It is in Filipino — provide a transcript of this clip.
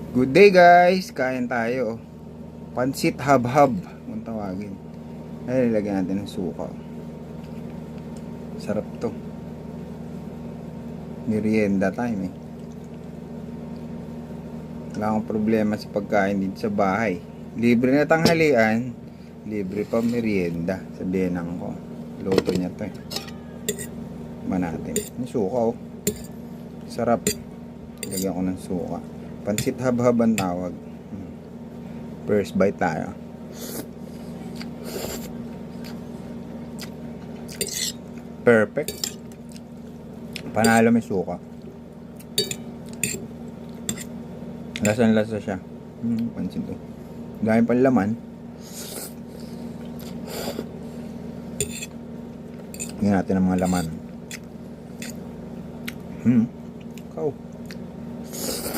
Good day guys, kain tayo. Pansit habhab kung tawagin. Ay, nilagyan natin ng suka. Sarap to. Merienda time eh. Wala akong problema sa pagkain dito sa bahay. Libre na tanghalian, libre pa merienda. Sabihin ko, luto niya to eh. Natin. Yung suka oh. Sarap. Lagyan ko ng suka. Pansit habhab ang tawag. First bite tayo. Perfect. Panalo may suka. Lasang-lasa siya. Pansit to. Dahil pang laman. Tingnan natin ang mga laman. Ikaw.